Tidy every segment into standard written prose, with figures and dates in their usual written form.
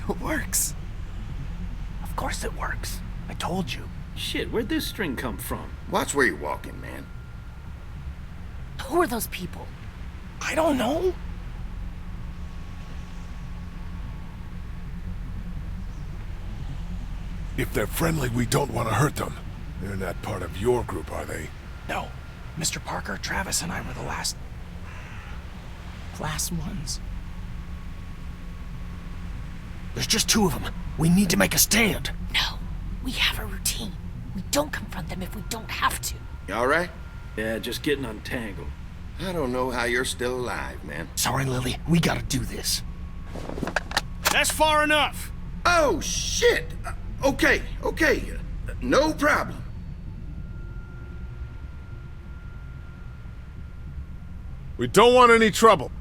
It works. Of course it works. I told you. Shit, where'd this string come from? Watch where you're walking, man. Who are those people? I don't know. If they're friendly, we don't want to hurt them. They're not part of your group, are they? No. Mr. Parker, Travis, and I were the last ones. There's just two of them. We need to make a stand. No. We have a routine. We don't confront them if we don't have to. You all right? Yeah, just getting untangled. I don't know how you're still alive, man. Sorry, Lily. We gotta do this. That's far enough! Oh, shit! Okay. No problem. We don't want any trouble.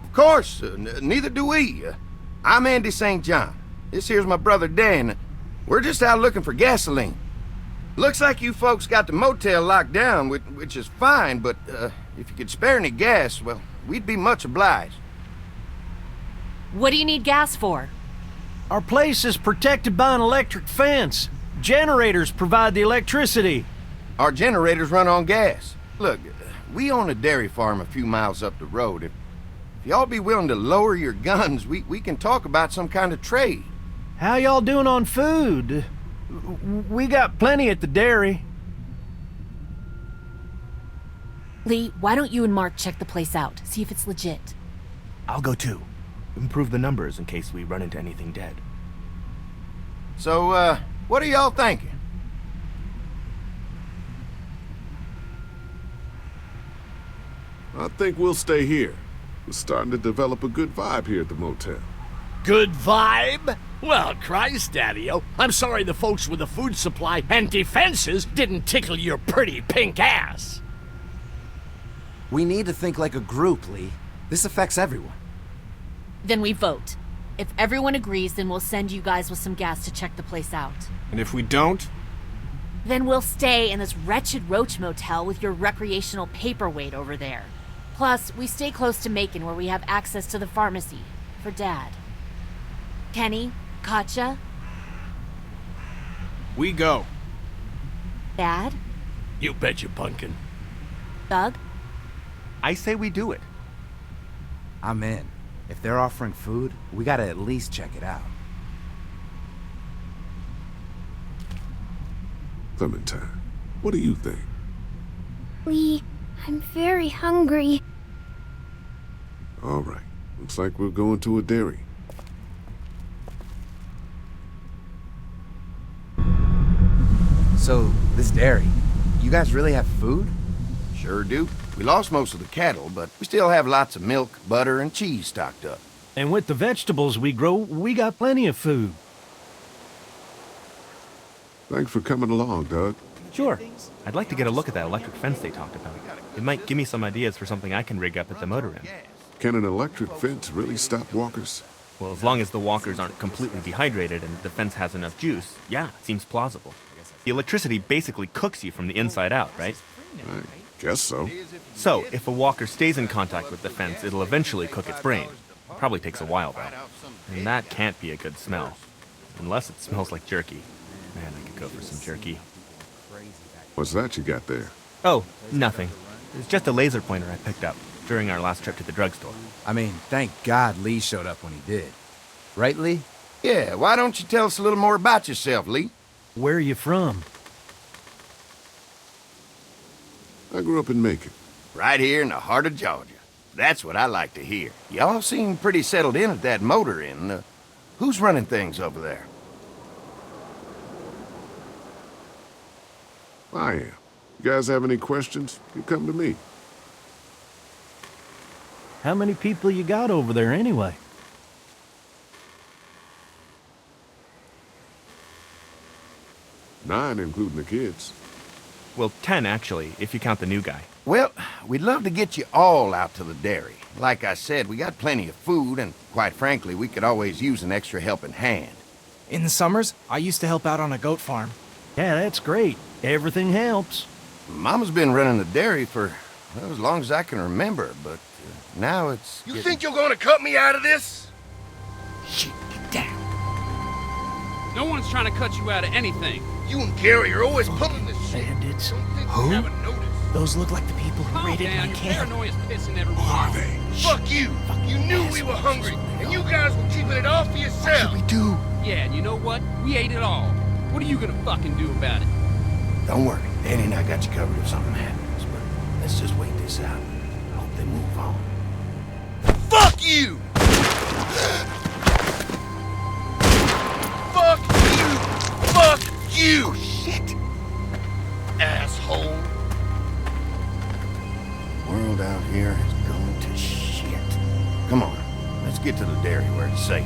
Of course, neither do we. I'm Andy St. John. This here's my brother Dan. We're just out looking for gasoline. Looks like you folks got the motel locked down, which is fine, but if you could spare any gas, well, we'd be much obliged. What do you need gas for? Our place is protected by an electric fence. Generators provide the electricity. Our generators run on gas. Look, we own a dairy farm a few miles up the road. If y'all be willing to lower your guns, we can talk about some kind of trade. How y'all doing on food? We got plenty at the dairy. Lee, why don't you and Mark check the place out, see if it's legit? I'll go too. Improve the numbers in case we run into anything dead. So, what are y'all thinking? I think we'll stay here. We're starting to develop a good vibe here at the motel. Good vibe? Well, Christ, Daddy-o, I'm sorry the folks with the food supply and defenses didn't tickle your pretty pink ass. We need to think like a group, Lee. This affects everyone. Then we vote. If everyone agrees, then we'll send you guys with some gas to check the place out. And if we don't? Then we'll stay in this wretched roach motel with your recreational paperweight over there. Plus, we stay close to Macon where we have access to the pharmacy. For Dad. Kenny? Katja? We go. Dad? You betcha, pumpkin. Doug? I say we do it. I'm in. If they're offering food, we gotta at least check it out. Clementine, what do you think? Lee, I'm very hungry. All right. Looks like we're going to a dairy. So, this dairy, you guys really have food? Sure do. We lost most of the cattle, but we still have lots of milk, butter, and cheese stocked up. And with the vegetables we grow, we got plenty of food. Thanks for coming along, Doug. Sure. I'd like to get a look at that electric fence they talked about. It might give me some ideas for something I can rig up at the motor inn. Can an electric fence really stop walkers? Well, as long as the walkers aren't completely dehydrated and the fence has enough juice, yeah, it seems plausible. The electricity basically cooks you from the inside out, right? I guess so. So, if a walker stays in contact with the fence, it'll eventually cook its brain. Probably takes a while, though. And that can't be a good smell. Unless it smells like jerky. Man, I could go for some jerky. What's that you got there? Oh, nothing. It's just a laser pointer I picked up during our last trip to the drugstore. I mean, thank God Lee showed up when he did. Right, Lee? Yeah, why don't you tell us a little more about yourself, Lee? Where are you from? I grew up in Macon. Right here in the heart of Georgia. That's what I like to hear. Y'all seem pretty settled in at that motor inn. Who's running things over there? I am. You guys have any questions? You come to me. How many people you got over there anyway? Nine, including the kids. Well, 10 actually, if you count the new guy. Well, we'd love to get you all out to the dairy. Like I said, we got plenty of food, and quite frankly, we could always use an extra helping hand. In the summers, I used to help out on a goat farm. Yeah, that's great. Everything helps. Mama's been running the dairy for well, as long as I can remember, but now it's... You think you're gonna cut me out of this? Shit, get down. No one's trying to cut you out of anything. You and Gary are always pulling this shit. Bandits? Don't think Who? you haven't noticed. Those look like the people who Calm raided down, my your camp. paranoia's pissing everyone Who are off. they? Fuck you! You knew we were hungry, and you guys were keeping it all for What yourself. should we do? Yeah, and you know what? We ate it all. What are you gonna fucking do about it? Don't worry, Danny and I got you covered if something happens, but let's just wait this out. Hope they move on. Fuck you! Fuck you! Fuck you! Oh, shit! Asshole! World out here is going to shit. Come on, let's get to the dairy where it's safe.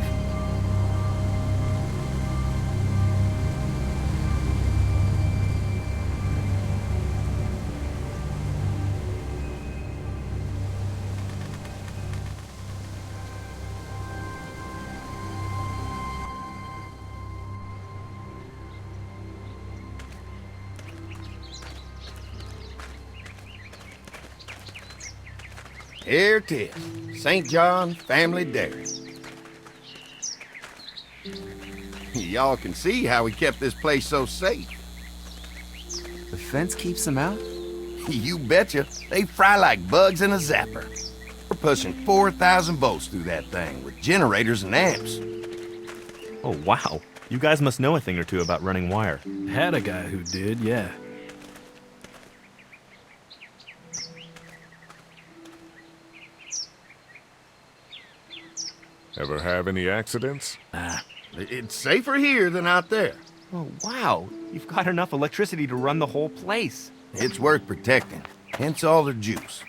Here it is, St. John Family Dairy. Y'all can see how we kept this place so safe. The fence keeps them out? You betcha. They fry like bugs in a zapper. We're pushing 4,000 volts through that thing with generators and amps. Oh, wow. You guys must know a thing or two about running wire. Had a guy who did, yeah. Ever have any accidents? Nah. It's safer here than out there. Oh, wow. You've got enough electricity to run the whole place. It's worth protecting, hence all the juice.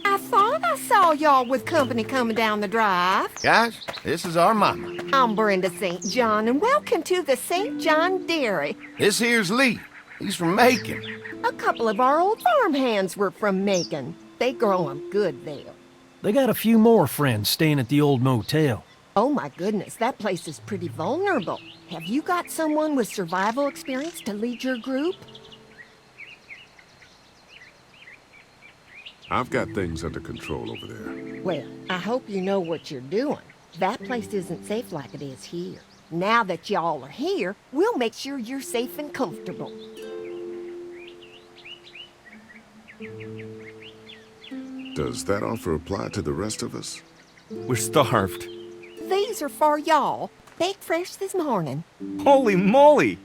I thought I saw y'all with company coming down the drive. Guys, this is our mama. I'm Brenda St. John, and welcome to the St. John Dairy. This here's Lee. He's from Macon. A couple of our old farmhands were from Macon. They grow 'em good there. They got a few more friends staying at the old motel. Oh my goodness, that place is pretty vulnerable. Have you got someone with survival experience to lead your group? I've got things under control over there. Well, I hope you know what you're doing. That place isn't safe like it is here. Now that y'all are here, we'll make sure you're safe and comfortable. Does that offer apply to the rest of us? We're starved. These are for y'all. Baked fresh this morning. Holy moly!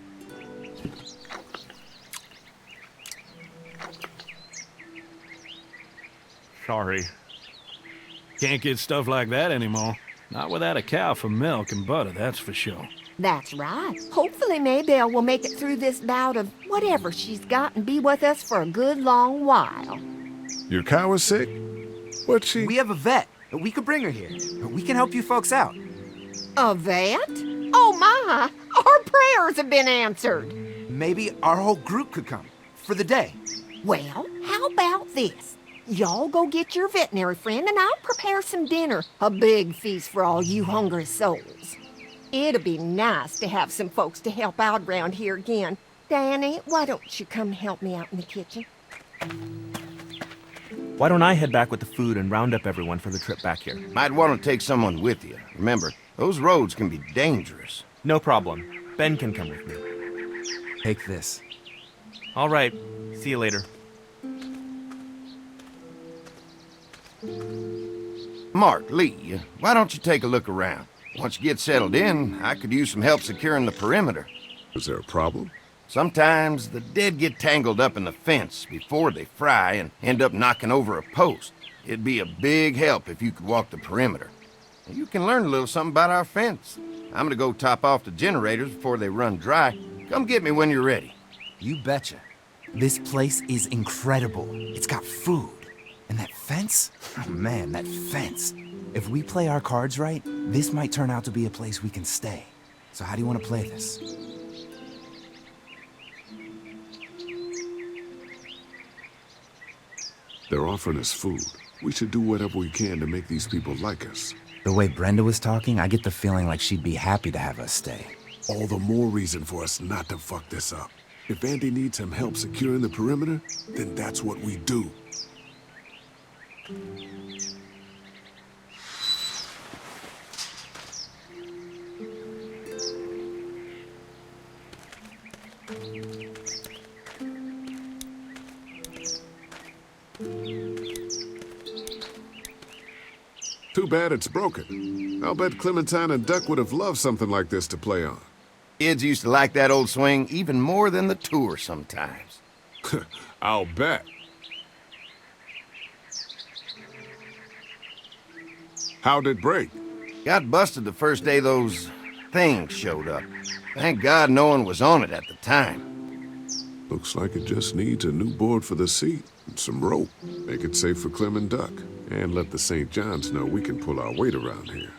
Sorry. Can't get stuff like that anymore. Not without a cow for milk and butter, that's for sure. That's right. Hopefully Maybelle will make it through this bout of whatever she's got and be with us for a good long while. Your cow is sick? What's she? We have a vet. We could bring her here. We can help you folks out. A vet? Oh my! Our prayers have been answered. Maybe our whole group could come. For the day. Well, how about this? Y'all go get your veterinary friend and I'll prepare some dinner. A big feast for all you hungry souls. It'll be nice to have some folks to help out around here again. Danny, why don't you come help me out in the kitchen? Why don't I head back with the food and round up everyone for the trip back here? Might want to take someone with you. Remember, those roads can be dangerous. No problem. Ben can come with me. Take this. All right. See you later. Mark, Lee, why don't you take a look around? Once you get settled in, I could use some help securing the perimeter. Is there a problem? Sometimes the dead get tangled up in the fence before they fry and end up knocking over a post. It'd be a big help if you could walk the perimeter. You can learn a little something about our fence. I'm gonna go top off the generators before they run dry. Come get me when you're ready. You betcha. This place is incredible. It's got food. And that fence? Oh man, that fence. If we play our cards right, this might turn out to be a place we can stay. So how do you want to play this? They're offering us food. We should do whatever we can to make these people like us. The way Brenda was talking, I get the feeling like she'd be happy to have us stay. All the more reason for us not to fuck this up. If Andy needs some help securing the perimeter, then that's what we do. Too bad it's broken. I'll bet Clementine and Duck would have loved something like this to play on. Kids used to like that old swing even more than the tour sometimes. I'll bet. How'd it break? Got busted the first day those things showed up. Thank God no one was on it at the time. Looks like it just needs a new board for the seat and some rope. Make it safe for Clem and Duck. And let the St. John's know we can pull our weight around here.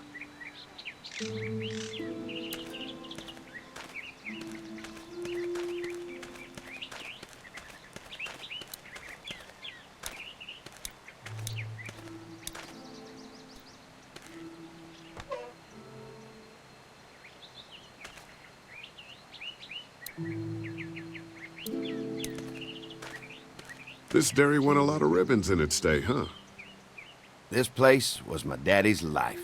This dairy won a lot of ribbons in its day, huh? This place was my daddy's life.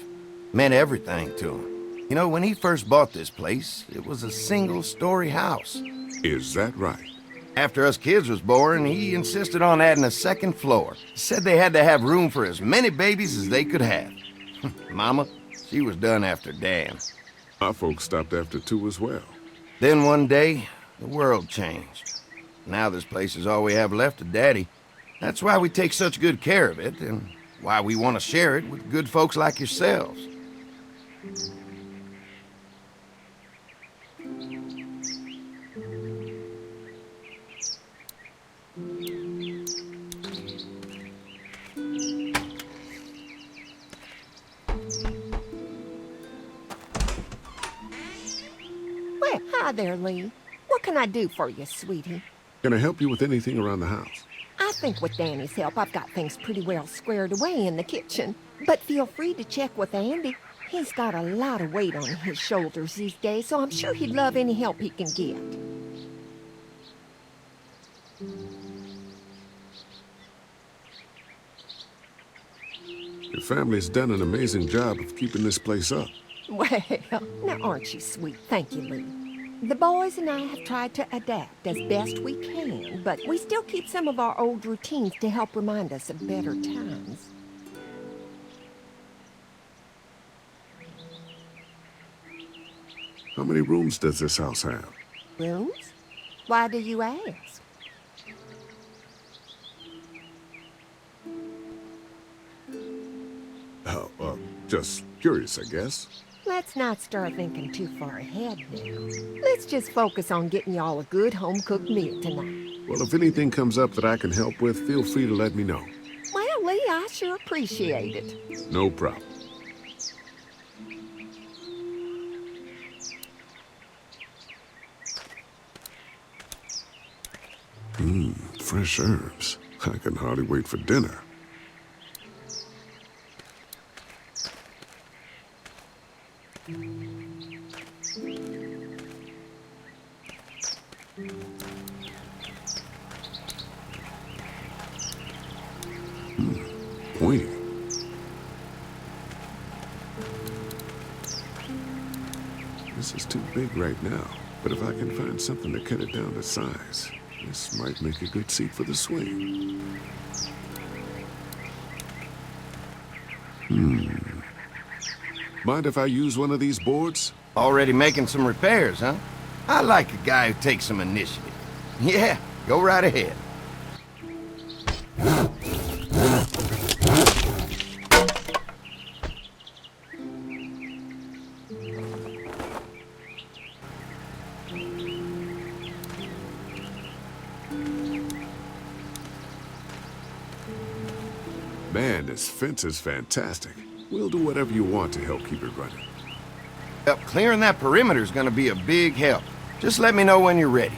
Meant everything to him. You know, when he first bought this place, it was a single-story house. Is that right? After us kids was born, he insisted on adding a second floor. Said they had to have room for as many babies as they could have. Mama, she was done after Dan. Our folks stopped after 2 as well. Then one day, the world changed. Now this place is all we have left of Daddy. That's why we take such good care of it, and why we want to share it with good folks like yourselves. Well, hi there, Lee. What can I do for you, sweetie? Can I help you with anything around the house? I think with Danny's help, I've got things pretty well squared away in the kitchen. But feel free to check with Andy. He's got a lot of weight on his shoulders these days, so I'm sure he'd love any help he can get. Your family's done an amazing job of keeping this place up. Well, now aren't you sweet? Thank you, Lee. The boys and I have tried to adapt as best we can, but we still keep some of our old routines to help remind us of better times. How many rooms does this house have? Rooms? Why do you ask? Oh, just curious, I guess. Let's not start thinking too far ahead now. Let's just focus on getting y'all a good home-cooked meal tonight. Well, if anything comes up that I can help with, feel free to let me know. Well, Lee, I sure appreciate it. No problem. Fresh herbs. I can hardly wait for dinner. Pointy. This is too big right now, but if I can find something to cut it down to size, this might make a good seat for the swing. Mind if I use one of these boards? Already making some repairs, huh? I like a guy who takes some initiative. Yeah, go right ahead. Man, this fence is fantastic. We'll do whatever you want to help keep it running. Yep, clearing that perimeter is going to be a big help. Just let me know when you're ready.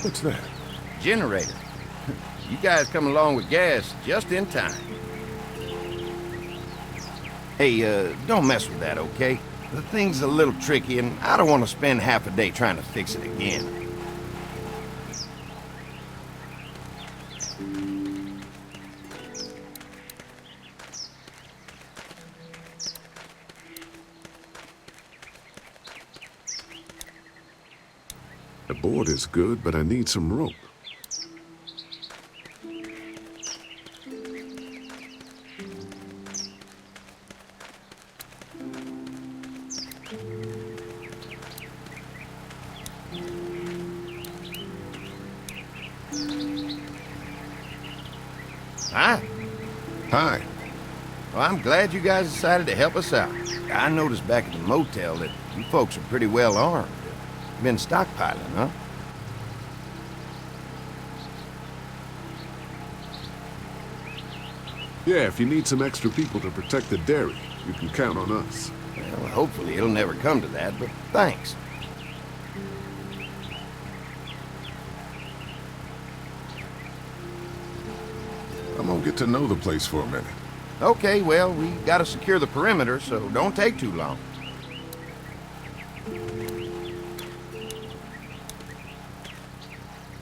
What's that? Generator. You guys come along with gas just in time. Hey, don't mess with that, okay? The thing's a little tricky, and I don't want to spend half a day trying to fix it again. The board is good, but I need some rope. Hi. Hi. Well, I'm glad you guys decided to help us out. I noticed back at the motel that you folks are pretty well armed. Been stockpiling, huh? Yeah, if you need some extra people to protect the dairy, you can count on us. Well, hopefully it'll never come to that, but thanks. I'm gonna get to know the place for a minute. Okay, well, we gotta secure the perimeter, so don't take too long.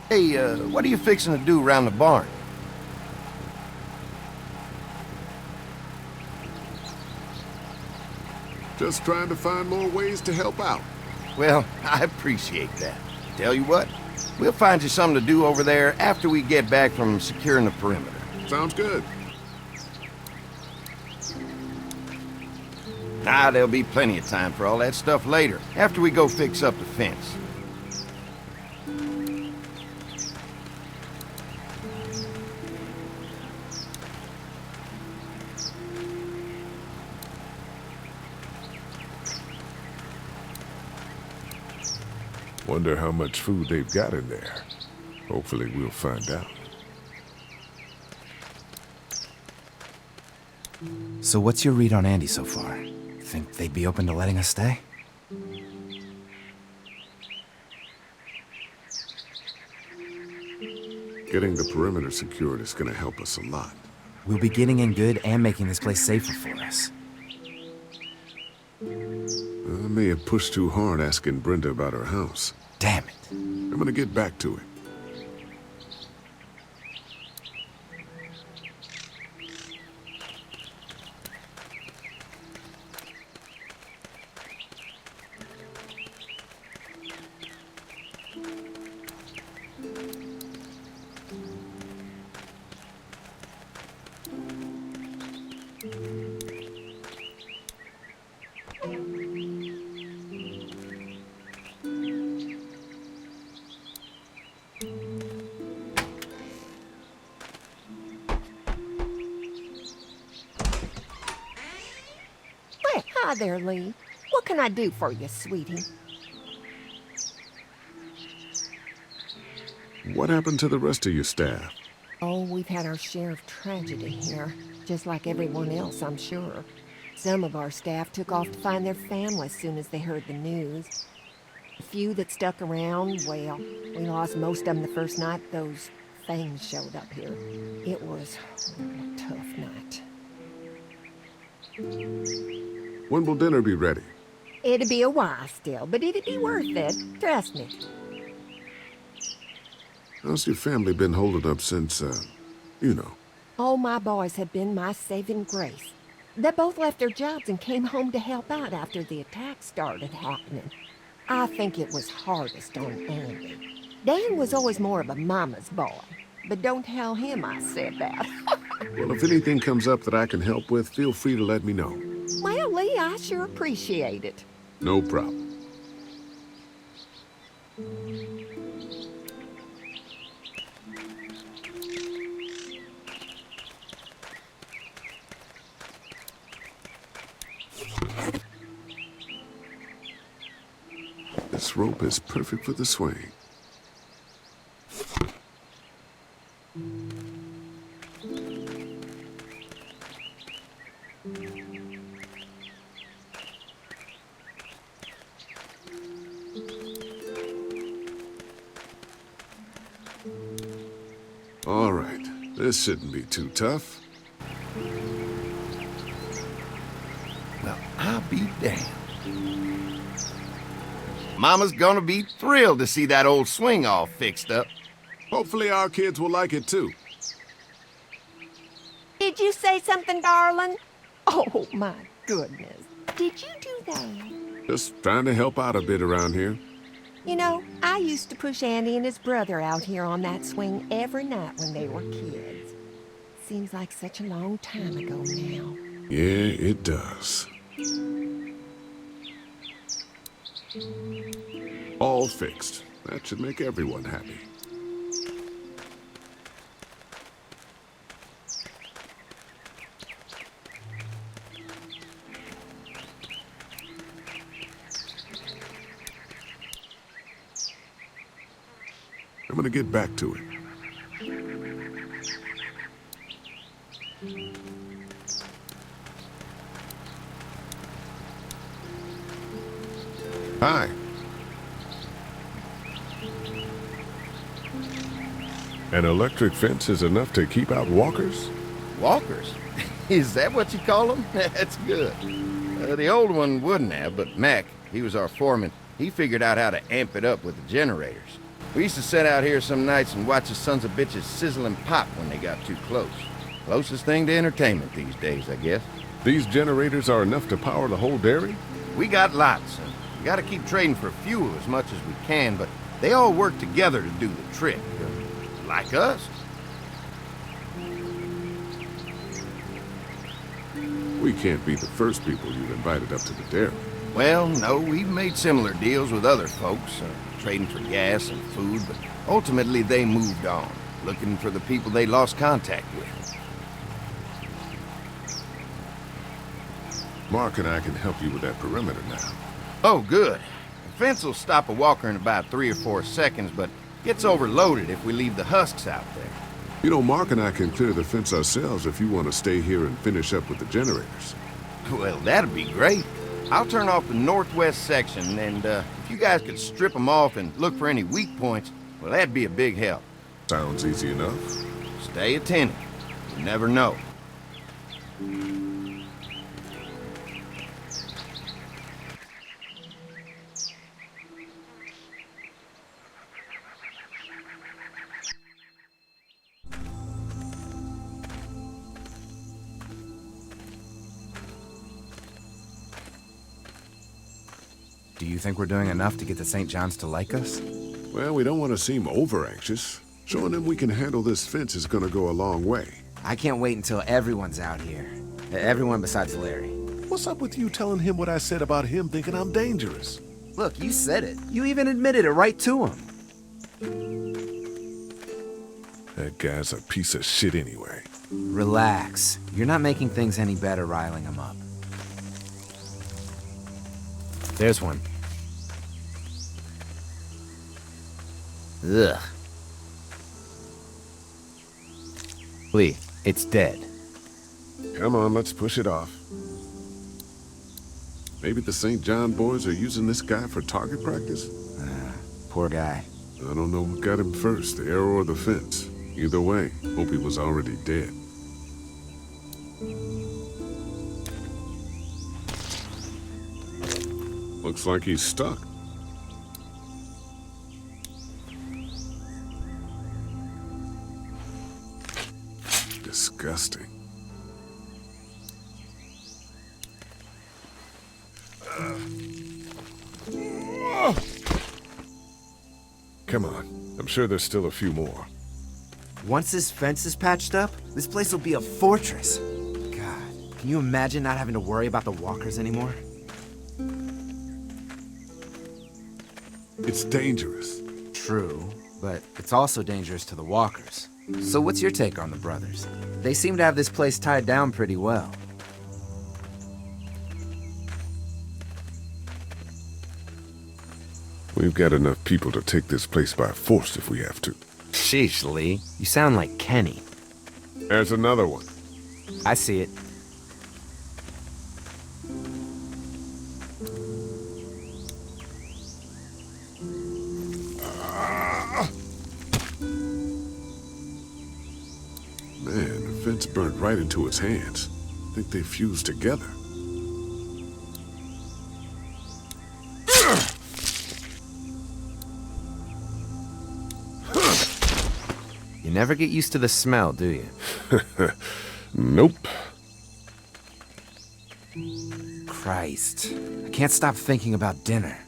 Hey, what are you fixing to do around the barn? Just trying to find more ways to help out. Well, I appreciate that. Tell you what, we'll find you something to do over there after we get back from securing the perimeter. Sounds good. Ah, there'll be plenty of time for all that stuff later, after we go fix up the fence. Wonder how much food they've got in there. Hopefully we'll find out. So what's your read on Andy so far? Think they'd be open to letting us stay? Getting the perimeter secured is gonna help us a lot. We'll be getting in good and making this place safer for us. I may have pushed too hard asking Brenda about her house. Damn it. I'm gonna get back to it. Well, hi there, Lee. What can I do for you, sweetie? What happened to the rest of your staff? Oh, we've had our share of tragedy here, just like everyone else, I'm sure. Some of our staff took off to find their family as soon as they heard the news. A few that stuck around, well, we lost most of them the first night those things showed up here. It was a tough night. When will dinner be ready? It'd be a while still, but it'd be worth it. Trust me. How's your family been holding up since, you know? All my boys have been my saving grace. They both left their jobs and came home to help out after the attack started happening. I think it was hardest on Andy. Dan was always more of a mama's boy, but don't tell him I said that. Well, if anything comes up that I can help with, feel free to let me know. Well, Lee, I sure appreciate it. No problem. This rope is perfect for the swing. All right, this shouldn't be too tough. Well, I'll be damned. Mama's gonna be thrilled to see that old swing all fixed up. Hopefully our kids will like it too. Did you say something, darling? Oh, my goodness. Did you do that? Just trying to help out a bit around here. You know, I used to push Andy and his brother out here on that swing every night when they were kids. Seems like such a long time ago now. Yeah, it does. All fixed. That should make everyone happy. I'm gonna get back to it. Hi. An electric fence is enough to keep out walkers? Walkers? Is that what you call them? That's good. The old one wouldn't have, but Mac, he was our foreman. He figured out how to amp it up with the generators. We used to sit out here some nights and watch the sons of bitches sizzle and pop when they got too close. Closest thing to entertainment these days, I guess. These generators are enough to power the whole dairy? We got lots, and we gotta keep trading for fuel as much as we can, but they all work together to do the trick. Like us. We can't be the first people you've invited up to the dairy. Well, no, we've made similar deals with other folks, trading for gas and food, but ultimately they moved on, looking for the people they lost contact with. Mark and I can help you with that perimeter now. Oh, good. The fence will stop a walker in about 3 or 4 seconds, but gets overloaded if we leave the husks out there. You know, Mark and I can clear the fence ourselves if you want to stay here and finish up with the generators. Well, that'd be great. I'll turn off the northwest section, and if you guys could strip them off and look for any weak points, well, that'd be a big help. Sounds easy enough. Stay attentive. You never know. Do you think we're doing enough to get the St. John's to like us? Well, we don't want to seem over-anxious. Showing them we can handle this fence is gonna go a long way. I can't wait until everyone's out here. Everyone besides Larry. What's up with you telling him what I said about him thinking I'm dangerous? Look, you said it. You even admitted it right to him. That guy's a piece of shit anyway. Relax. You're not making things any better riling him up. There's one. Ugh. Lee, it's dead. Come on, let's push it off. Maybe the St. John boys are using this guy for target practice? Poor guy. I don't know what got him first, the arrow or the fence. Either way, hope he was already dead. Looks like he's stuck. Disgusting. Come on. I'm sure there's still a few more. Once this fence is patched up, this place will be a fortress. God, can you imagine not having to worry about the walkers anymore? It's dangerous. True, but it's also dangerous to the walkers. So what's your take on the brothers? They seem to have this place tied down pretty well. We've got enough people to take this place by force if we have to. Sheesh, Lee. You sound like Kenny. There's another one. I see it. Man, the fence burnt right into its hands. I think they fused together. You never get used to the smell, do you? Nope. Christ. I can't stop thinking about dinner.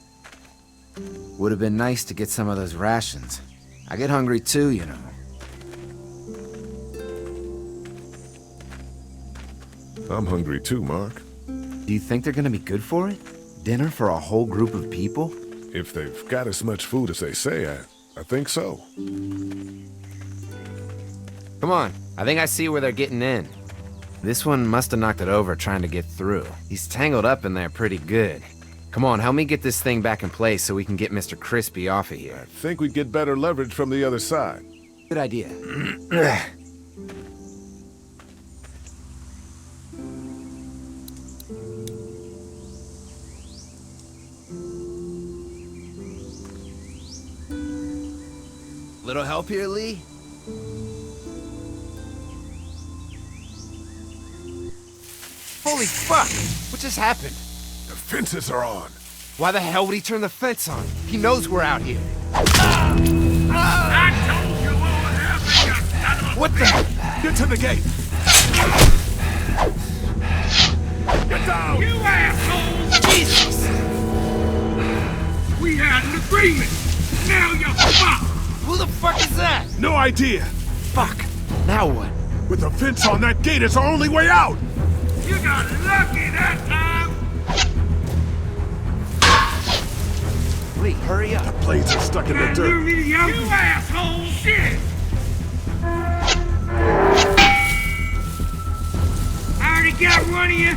Would have been nice to get some of those rations. I get hungry too, you know. I'm hungry too, Mark. Do you think they're gonna be good for it? Dinner for a whole group of people? If they've got as much food as they say, I think so. Come on, I think I see where they're getting in. This one must have knocked it over trying to get through. He's tangled up in there pretty good. Come on, help me get this thing back in place so we can get Mr. Crispy off of here. I think we'd get better leverage from the other side. Good idea. Little help here, Lee? Holy fuck! What just happened? The fences are on. Why the hell would he turn the fence on? He knows we're out here. I told you what would happen, you son of a What the? Get to the gate! Get down! You assholes! Jesus! We had an agreement! Now you're fucked! Who the fuck is that? No idea! Fuck! Now what? With the fence on that gate, it's our only way out! You got lucky that time! Lee, hurry up. The blades are stuck in the dirt. You asshole! Shit! I already got one of you!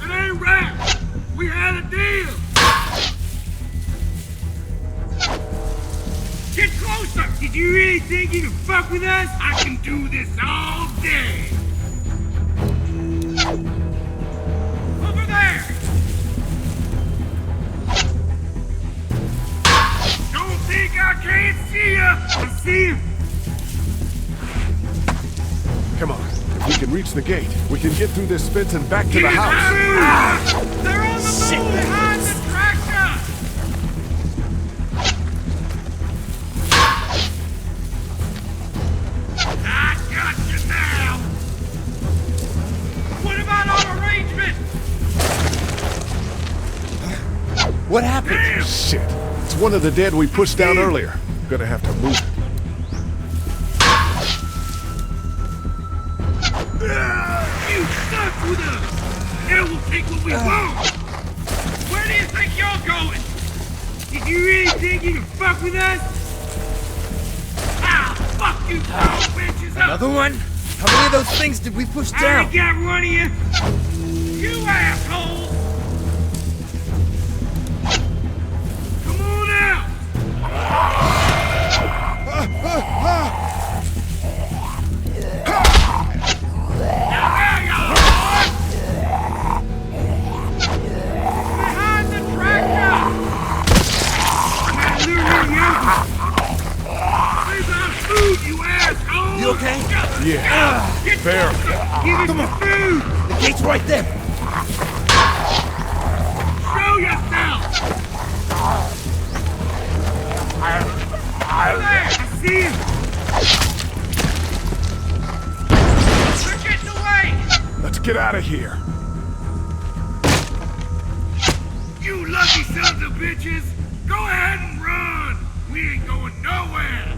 It ain't right! We had a deal! Get closer! Did you really think you could fuck with us? I can do this all day! Over there! Don't think I can't see ya! I see him! Come on. If we can reach the gate, we can get through this fence and back to the house. They're on the move behind the tractor! I got you now! What about our arrangement? What happened? Damn! Shit. It's one of the dead we pushed down earlier. Gonna have to move it. You stuck with us! Now we'll take what we want! Where do you think you're going? Did you really think you could fuck with us? Ah, fuck you, bitches up! Another one? How many of those things did we push I down? already got one of you! You assholes! Come on out! Behind the tractor! Where's our food, you asshole? You okay? Yeah. Get Fair. closer. Give us the food! The gate's right there. Show yourself! Over there! I see him! They're getting away! Let's get out of here. You lucky sons of bitches! Go ahead and run! We ain't going nowhere!